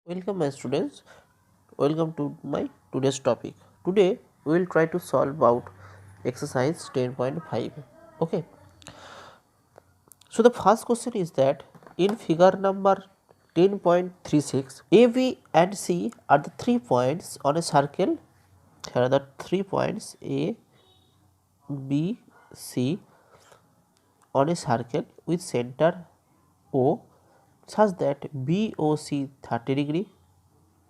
Welcome my students, welcome to my today's topic. Today we will try to solve about exercise 10.5. Okay, so the first question is that in figure number 10.36, A, B and C are the 3 points on a circle. Here are the 3 points A, B, C on a circle with center O such that BOC 30 degree,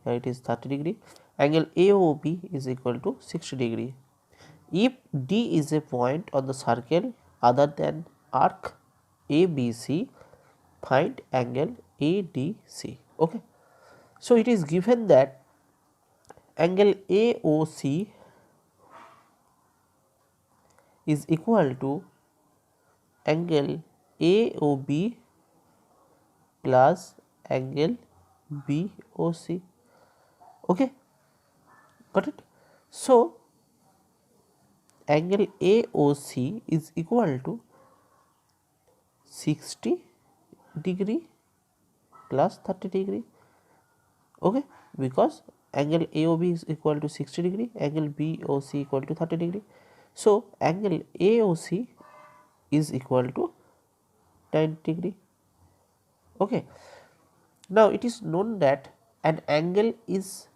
here it is 30 degree, angle AOB is equal to 60 degree. If D is a point on the circle other than arc ABC, find angle ADC. Okay. So it is given that angle AOC is equal to angle AOB plus angle BOC. Okay, got it? So angle AOC is equal to 60 degree plus 30 degree. Okay, because angle AOB is equal to 60 degree, angle BOC equal to 30 degree. So angle AOC is equal to 90 degree. Okay, now it is known that an angle is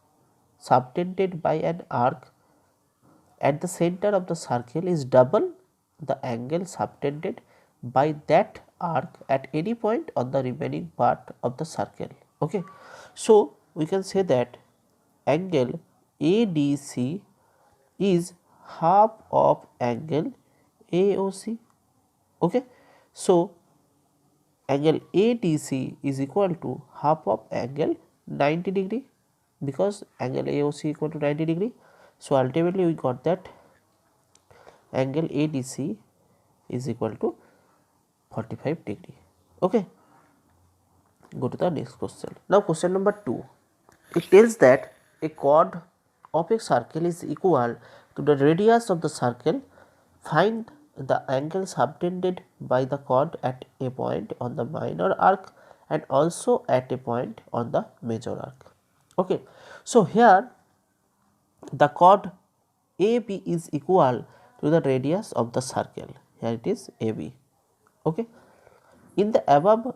subtended by an arc at the center of the circle is double the angle subtended by that arc at any point on the remaining part of the circle. Okay, so we can say that angle ADC is half of angle AOC. Okay, so angle ADC is equal to half of angle 90 degree because angle AOC equal to 90 degree. So ultimately we got that angle ADC is equal to 45 degree. Okay, go to the next question. Now question number 2, it tells that a chord of a circle is equal to the radius of the circle. Find the angle subtended by the chord at a point on the minor arc and also at a point on the major arc. Okay, so here the chord AB is equal to the radius of the circle. Here it is AB. Okay, in the above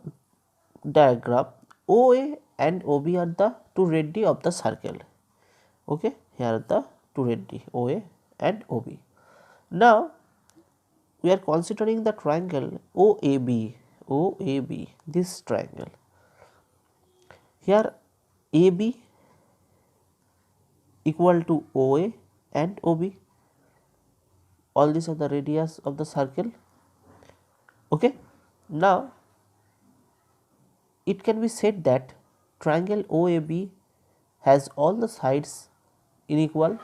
diagram, OA and OB are the two radii of the circle. Okay, here are the two radii OA and OB. Now we are considering the triangle OAB. OAB, this triangle. Here AB equal to OA and OB. All these are the radius of the circle. Okay, now it can be said that triangle OAB has all the sides unequal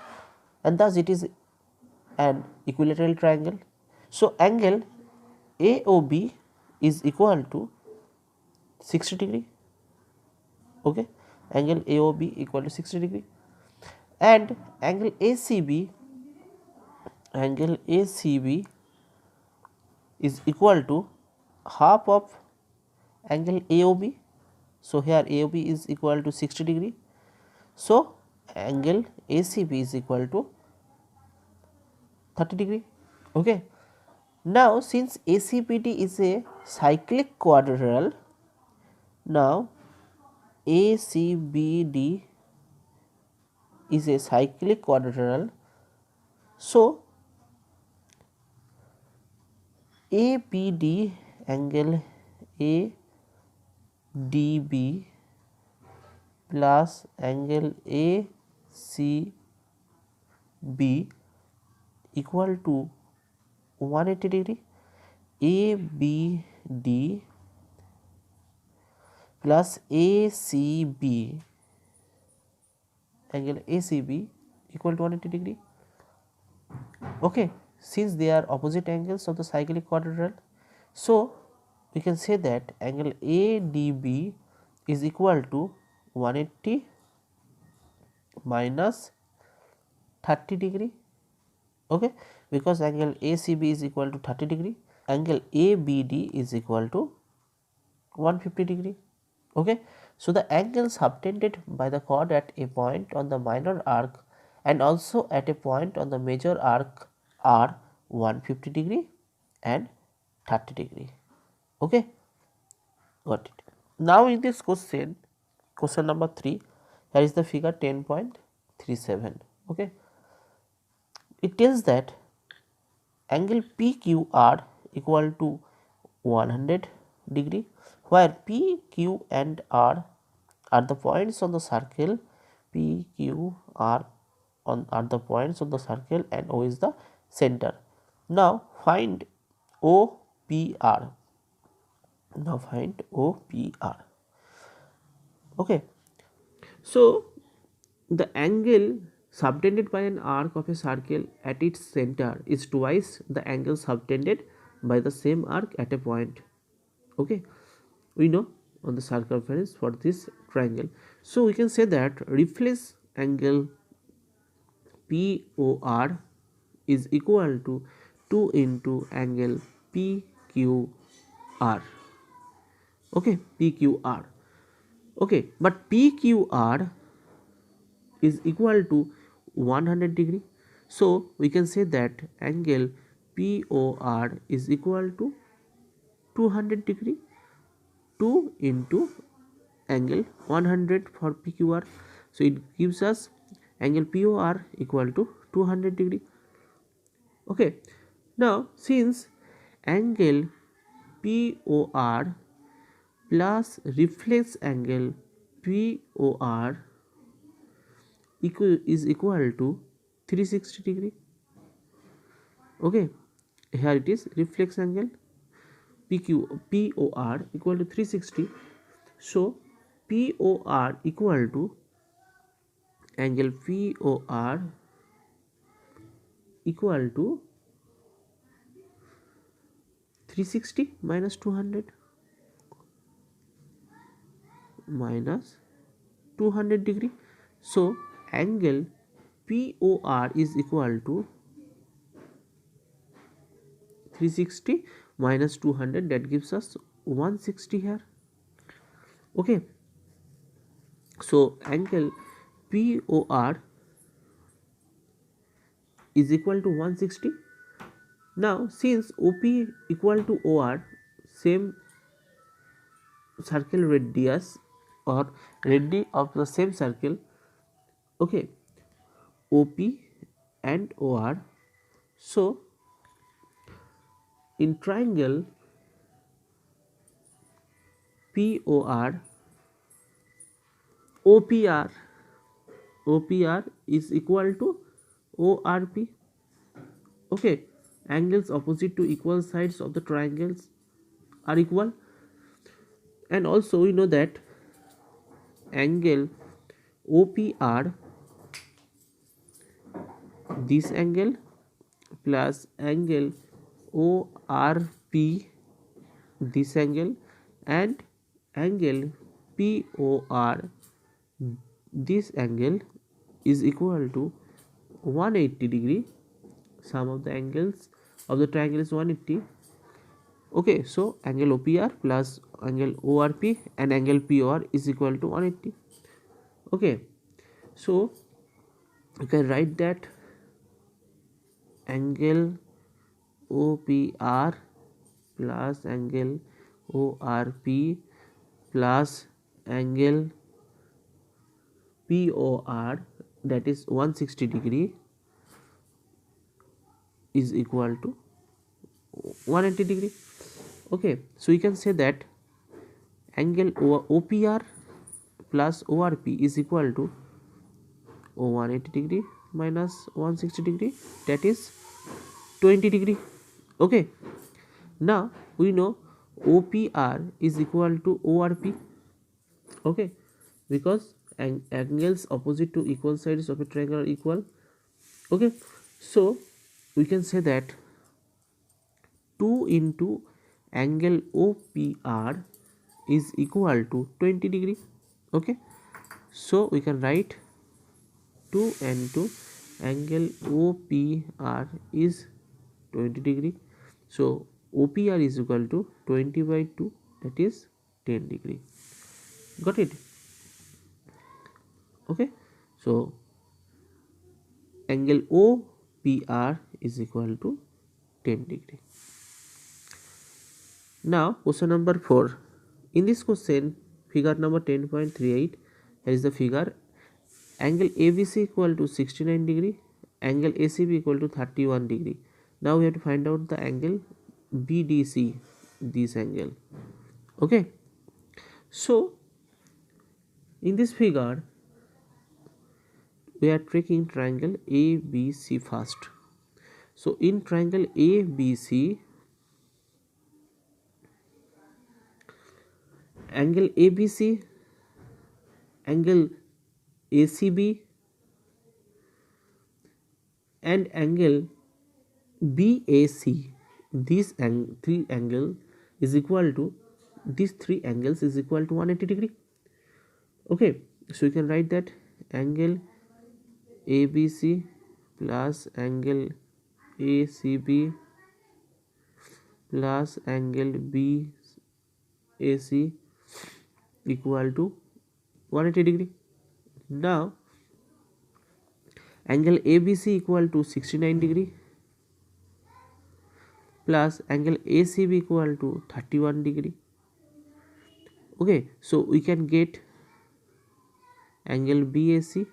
and thus it is an equilateral triangle. So angle AOB is equal to 60 degree. Okay, angle AOB equal to 60 degree and angle ACB is equal to half of angle AOB. So here AOB is equal to 60 degree. So angle ACB is equal to 30 degree. Okay. Now since ACBD is a cyclic quadrilateral, now ACBD is a cyclic quadrilateral. So ABD angle ADB plus angle ACB equal to 180 degree. ABD plus ACB angle ACB equal to 180 degree. Okay, since they are opposite angles of the cyclic quadrilateral, so we can say that angle ADB is equal to 180 minus 30 degree. Okay, because angle ACB is equal to 30 degree, angle ABD is equal to 150 degree. Okay, So the angle subtended by the chord at a point on the minor arc and also at a point on the major arc are 150 degree and 30 degree. Okay, got it. Now in this question number 3, here is the figure 10.37. Okay, it tells that angle PQR equal to 100 degree, where P, Q and R are the points on the circle. P, Q, R are the points on the circle and O is the center. Now find OPR. Okay, so the angle subtended by an arc of a circle at its center is twice the angle subtended by the same arc at a point. Okay, we know on the circumference for this triangle. So we can say that reflex angle POR is equal to 2 into angle PQR. Okay, PQR. Okay, but PQR is equal to 100 degree. So we can say that angle POR is equal to 200 degree. 2 into angle 100 for PQR. So it gives us angle POR equal to 200 degree. Okay, now since angle POR plus reflex angle POR is equal to 360 degree. Okay, here it is reflex angle POR equal to 360. So POR equal to angle POR equal to 360 minus 200 minus 200 degree. So angle POR is equal to 360 minus 200, that gives us 160 here. Okay, so angle POR is equal to 160. Now since OP equal to OR, same circle radius or radii of the same circle. Okay, OP and OR. So in triangle POR, OPR is equal to ORP. Okay, angles opposite to equal sides of the triangles are equal, and also we know that angle OPR, this angle, plus angle ORP, this angle, and angle POR, this angle, is equal to 180 degree. Sum of the angles of the triangle is 180. Okay, so angle OPR plus angle ORP and angle POR is equal to 180. Okay, so you can write that angle OPR plus angle ORP plus angle POR, that is 160 degree, is equal to 180 degree. Okay, so you can say that angle OPR plus ORP is equal to 180 degree minus 160 degree, that is 20 degree. Okay, now we know OPR is equal to ORP. Okay, because angles opposite to equal sides of a triangle are equal. Okay, so we can say that 2 into angle OPR is equal to 20 degree. Okay, so we can write 2 into angle OPR is 20 degree. So OPR is equal to 20 by 2, that is 10 degree. Got it? Okay, so angle OPR is equal to 10 degree. Now question number 4. In this question, figure number 10.38, here is the figure. Angle ABC equal to 69 degree, angle ACB equal to 31 degree. Now we have to find out the angle BDC, this angle. Okay, so in this figure we are taking triangle ABC first. So in triangle ABC, angle ABC, angle ACB and angle BAC, this three angle is equal to, these three angles is equal to 180 degree. Okay, so you can write that angle ABC plus angle ACB plus angle BAC equal to 180 degree. Now angle ABC equal to 69 degree plus angle ACB equal to 31 degree. Okay, so we can get angle BAC,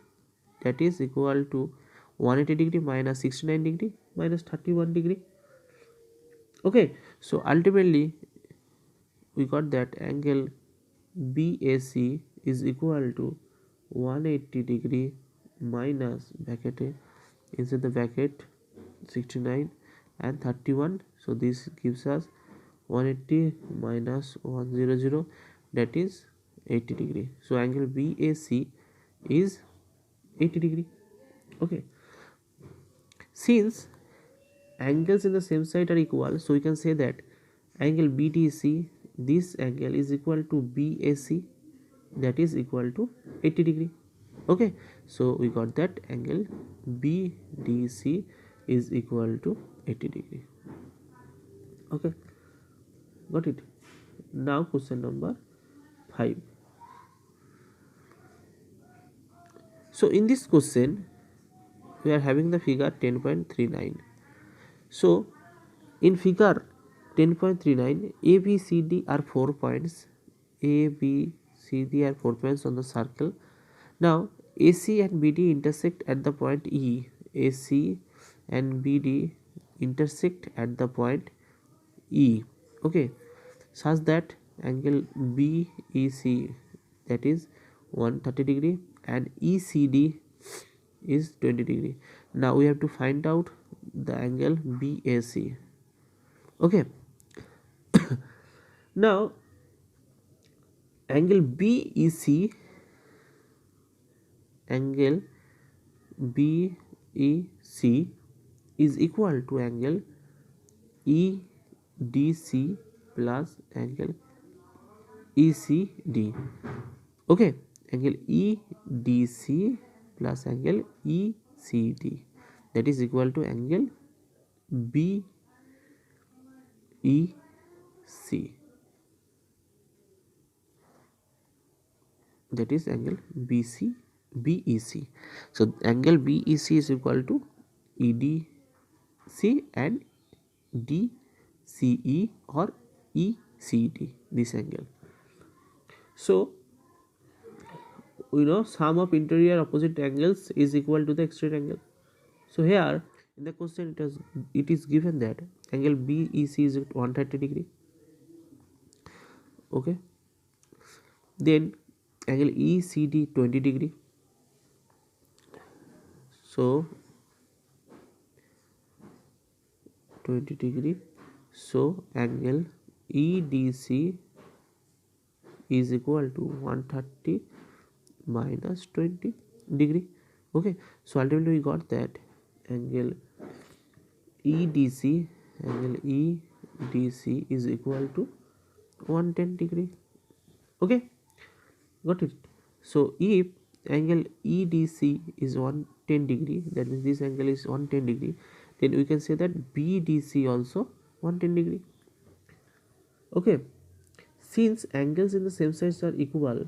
that is equal to 180 degree minus 69 degree minus 31 degree. Okay, so ultimately we got that angle BAC is equal to 180 degree minus bracket, inside the bracket 69 and 31, so this gives us 180 minus 100, that is 80 degree. So angle BAC is 80 degree. Okay, since angles in the same side are equal, so we can say that angle BDC, this angle is equal to BAC, that is equal to 80 degree. Okay, so we got that angle BDC is equal to 80 degree. Okay, got it. Now question number 5. So in this question we are having the figure 10.39. so in figure 10.39, ABCD are 4 points. ABCD are 4 points on the circle. Now AC and BD intersect at the point E. AC and BD intersect at the point E. Okay, such that angle BEC, that is 130 degree, and ECD is 20 degree. Now we have to find out the angle BAC. Okay, now angle BEC, angle BEC is equal to angle EDC plus angle ECD. Okay, angle EDC plus angle ECD, that is equal to angle BEC, that is angle BEC. So angle BEC is equal to EDC and DCE or ECD, this angle. So we know sum of interior opposite angles is equal to the exterior angle. So here in the question it is given that angle BEC is 130 degree. Okay, then angle ECD 20 degree. So 20 degree. So angle EDC is equal to 130 minus 20 degree. Okay, so ultimately we got that angle EDC is equal to 110 degree. Okay, got it. So if angle EDC is 110 degree, that means this angle is 110 degree, then we can say that BDC also 110 degree. Okay, since angles in the same sides are equal,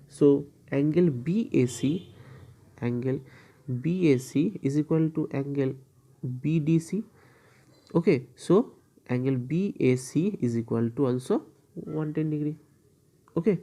so angle BAC angle BAC is equal to angle BDC. Okay, so angle BAC is equal to also 110 degree. Okay,